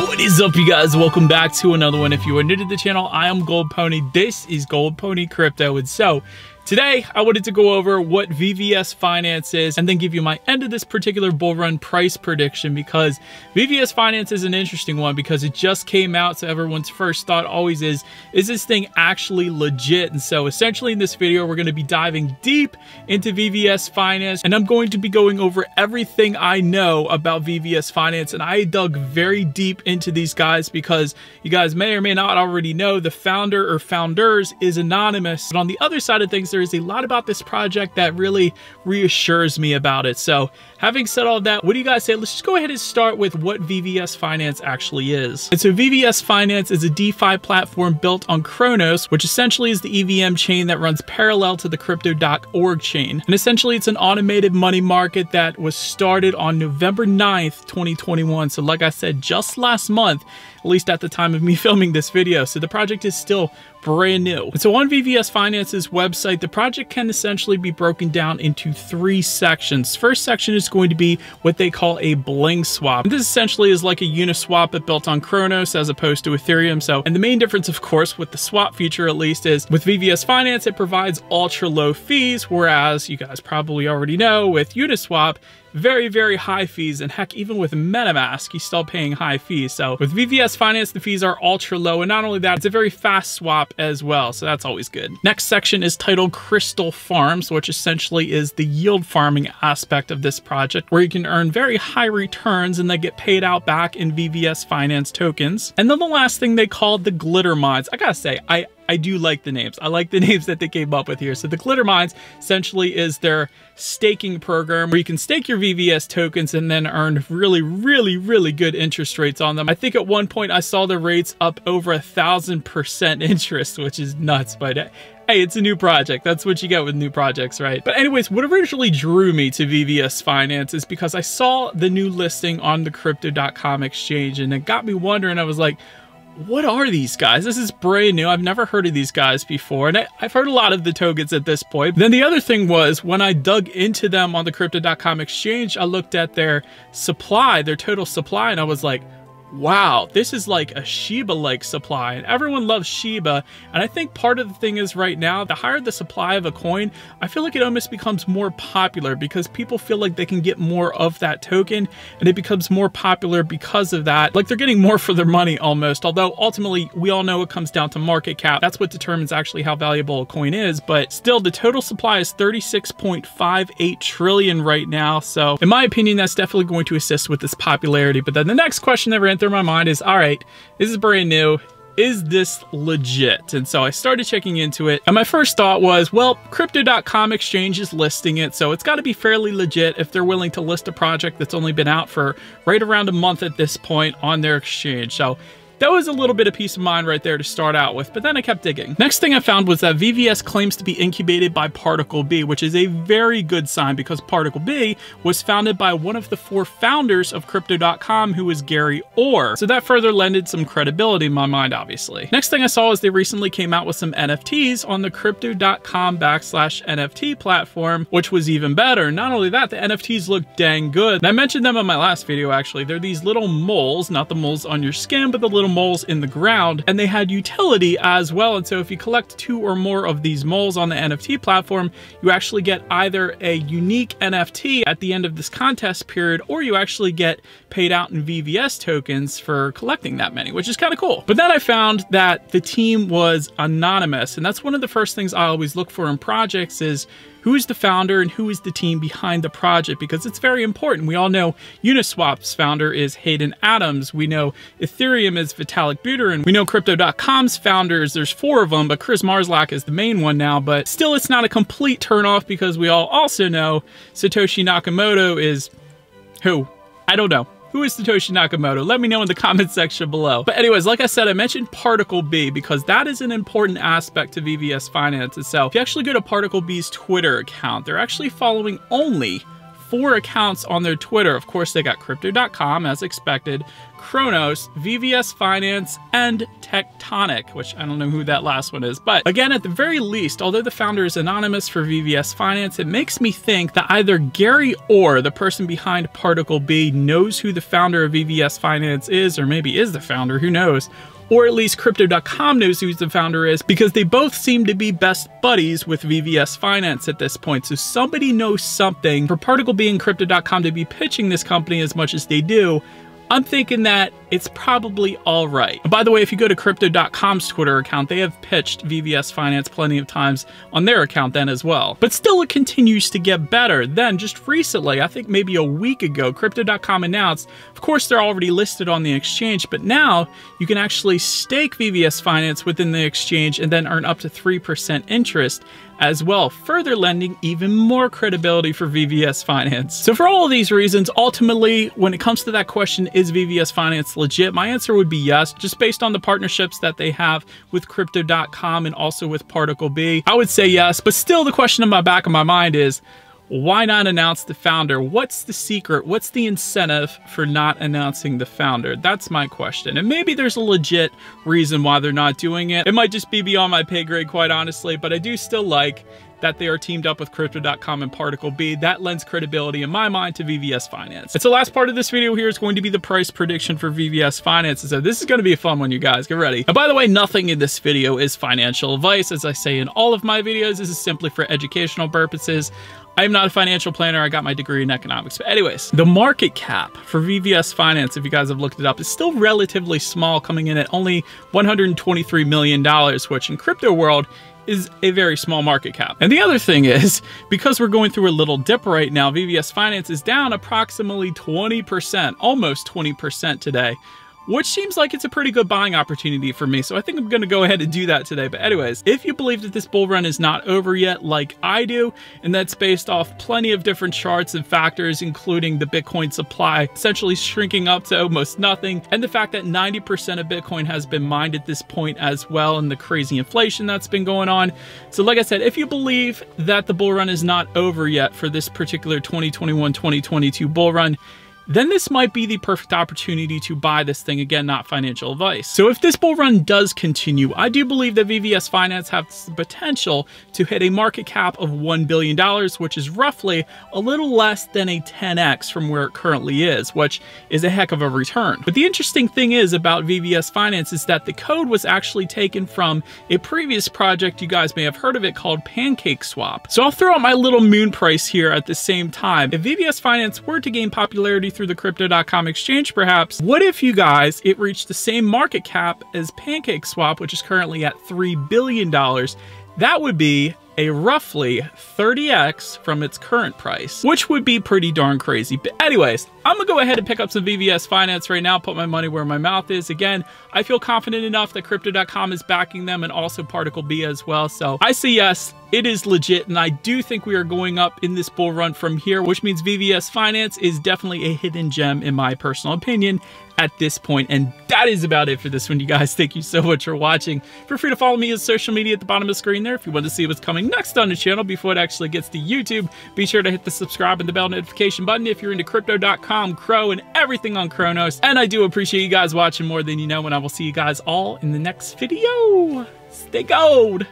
What is up, you guys? Welcome back to another one. If you are new to the channel, I am Gold Pony. This is Gold Pony Crypto. And so today I wanted to go over what VVS Finance is and then give you my end of this particular bull run price prediction, because VVS Finance is an interesting one because it just came out. So everyone's first thought always is this thing actually legit? And so essentially in this video, we're going to be diving deep into VVS Finance, and I'm going to be going over everything I know about VVS Finance. And I dug very deep into these guys because you guys may or may not already know the founder or founders is anonymous. But on the other side of things, there is a lot about this project that really reassures me about it. So having said all that, what do you guys say? Let's just go ahead and start with what VVS Finance actually is. And so VVS Finance is a DeFi platform built on Chronos, which essentially is the EVM chain that runs parallel to the crypto.org chain. And essentially it's an automated money market that was started on November 9th, 2021. So like I said, just last month, at least at the time of me filming this video. So the project is still brand new. And so on VVS Finance's website, the project can essentially be broken down into three sections. First section is going to be what they call a Bling Swap. And this essentially is like a Uniswap but built on Chronos as opposed to Ethereum. So, and the main difference, of course, with the swap feature at least, is with VVS Finance, it provides ultra low fees, whereas you guys probably already know with Uniswap, very, very high fees. And heck, even with MetaMask, you're still paying high fees. So with VVS Finance, the fees are ultra low. And not only that, it's a very fast swap as well. So that's always good. Next section is titled Crystal Farms, which essentially is the yield farming aspect of this project, where you can earn very high returns and they get paid out back in VVS Finance tokens. And then the last thing they called the glitter mines. I gotta say, I do like the names. I like the names that they came up with here. So the glitter mines essentially is their staking program where you can stake your VVS tokens and then earn really good interest rates on them. I think at one point I saw the rates up over 1,000% interest, which is nuts, but hey, it's a new project. That's what you get with new projects, right? But anyways, what originally drew me to VVS Finance is because I saw the new listing on the crypto.com exchange, and it got me wondering. I was like, what are these guys? This is brand new. I've never heard of these guys before. And I've heard a lot of the tokens at this point. Then the other thing was when I dug into them on the crypto.com exchange, I looked at their supply, their total supply, and I was like, wow, this is like a Shiba-like supply, and everyone loves Shiba. And I think part of the thing is right now, the higher the supply of a coin, I feel like it almost becomes more popular because people feel like they can get more of that token, and it becomes more popular because of that. Like they're getting more for their money almost, although ultimately we all know it comes down to market cap. That's what determines actually how valuable a coin is, but still the total supply is 36.58 trillion right now. So in my opinion, that's definitely going to assist with this popularity. But then the next question that ran through my mind is, all right, this is brand new. Is this legit? And so I started checking into it. And my first thought was, well, crypto.com exchange is listing it, so it's got to be fairly legit if they're willing to list a project that's only been out for right around a month at this point on their exchange. So that was a little bit of peace of mind right there to start out with, but then I kept digging. Next thing I found was that VVS claims to be incubated by Particle B, which is a very good sign because Particle B was founded by one of the 4 founders of Crypto.com, who is Gary Orr. So that further lended some credibility in my mind, obviously. Next thing I saw is they recently came out with some NFTs on the Crypto.com/NFT platform, which was even better. Not only that, the NFTs look dang good. And I mentioned them in my last video, actually. They're these little moles, not the moles on your skin, but the little moles in the ground, and they had utility as well. And so if you collect 2 or more of these moles on the NFT platform, you actually get either a unique NFT at the end of this contest period, or you actually get paid out in VVS tokens for collecting that many, which is kind of cool. But then I found that the team was anonymous, and that's one of the first things I always look for in projects is who is the founder and who is the team behind the project, because it's very important. We all know Uniswap's founder is Hayden Adams. We know Ethereum is Vitalik Buterin. We know Crypto.com's founders, there's 4 of them, but Chris Marszalek is the main one now. But still, it's not a complete turnoff because we all also know Satoshi Nakamoto is who? I don't know. Who is Satoshi Nakamoto? Let me know in the comment section below. But anyways, like I said, I mentioned Particle B because that is an important aspect to VVS Finance itself. If you actually go to Particle B's Twitter account, they're actually following only 4 accounts on their Twitter. Of course, they got Crypto.com as expected, Kronos, VVS Finance, and Tectonic, which I don't know who that last one is. But again, at the very least, although the founder is anonymous for VVS Finance, it makes me think that either Gary or the person behind Particle B knows who the founder of VVS Finance is, or maybe is the founder, who knows? Or at least Crypto.com knows who the founder is, because they both seem to be best buddies with VVS Finance at this point. So somebody knows something. For Particle B and Crypto.com to be pitching this company as much as they do, I'm thinking that it's probably all right. And by the way, if you go to Crypto.com's Twitter account, they have pitched VVS Finance plenty of times on their account then as well. But still, it continues to get better. Then, just recently, I think maybe a week ago, Crypto.com announced, of course, they're already listed on the exchange, but now you can actually stake VVS Finance within the exchange and then earn up to 3% interest as well, further lending even more credibility for VVS Finance. So for all of these reasons, ultimately, when it comes to that question, is VVS Finance legit? My answer would be yes, just based on the partnerships that they have with Crypto.com and also with Particle B. I would say yes, but still the question in the back of my mind is, why not announce the founder? What's the secret? What's the incentive for not announcing the founder? That's my question. And maybe there's a legit reason why they're not doing it. It might just be beyond my pay grade, quite honestly, but I do still like that they are teamed up with Crypto.com and Particle B. That lends credibility in my mind to VVS Finance. And so last part of this video here is going to be the price prediction for VVS Finance. So this is going to be a fun one, you guys. Get ready. And by the way, nothing in this video is financial advice. As I say in all of my videos, this is simply for educational purposes. I'm not a financial planner. I got my degree in economics. But anyways, the market cap for VVS Finance, if you guys have looked it up, is still relatively small, coming in at only $123 million, which in crypto world is a very small market cap. And the other thing is, because we're going through a little dip right now, VVS Finance is down approximately 20%, almost 20% today, which seems like it's a pretty good buying opportunity for me. So I think I'm going to go ahead and do that today. But anyways, if you believe that this bull run is not over yet, like I do, and that's based off plenty of different charts and factors, including the Bitcoin supply essentially shrinking up to almost nothing, and the fact that 90% of Bitcoin has been mined at this point as well, and the crazy inflation that's been going on. So like I said, if you believe that the bull run is not over yet for this particular 2021-2022 bull run, then this might be the perfect opportunity to buy this thing. Again, not financial advice. So if this bull run does continue, I do believe that VVS Finance has the potential to hit a market cap of $1 billion, which is roughly a little less than a 10x from where it currently is, which is a heck of a return. But the interesting thing is about VVS Finance is that the code was actually taken from a previous project, you guys may have heard of it, called Pancake Swap. So I'll throw out my little moon price here at the same time. If VVS Finance were to gain popularity through the Crypto.com exchange, perhaps, what if you guys, it reached the same market cap as Pancake Swap, which is currently at $3 billion? That would be a roughly 30x from its current price, which would be pretty darn crazy. But anyways, I'm gonna go ahead and pick up some VVS Finance right now, put my money where my mouth is. Again, I feel confident enough that Crypto.com is backing them and also Particle B as well. So I say yes, it is legit, and I do think we are going up in this bull run from here, which means VVS Finance is definitely a hidden gem in my personal opinion at this point. And that is about it for this one, you guys. Thank you so much for watching. Feel free to follow me on social media at the bottom of the screen there if you want to see what's coming next on the channel before it actually gets to YouTube. Be sure to hit the subscribe and the bell notification button if you're into Crypto.com, Crow, and everything on Kronos. And I do appreciate you guys watching more than you know, and I will see you guys all in the next video. Stay gold.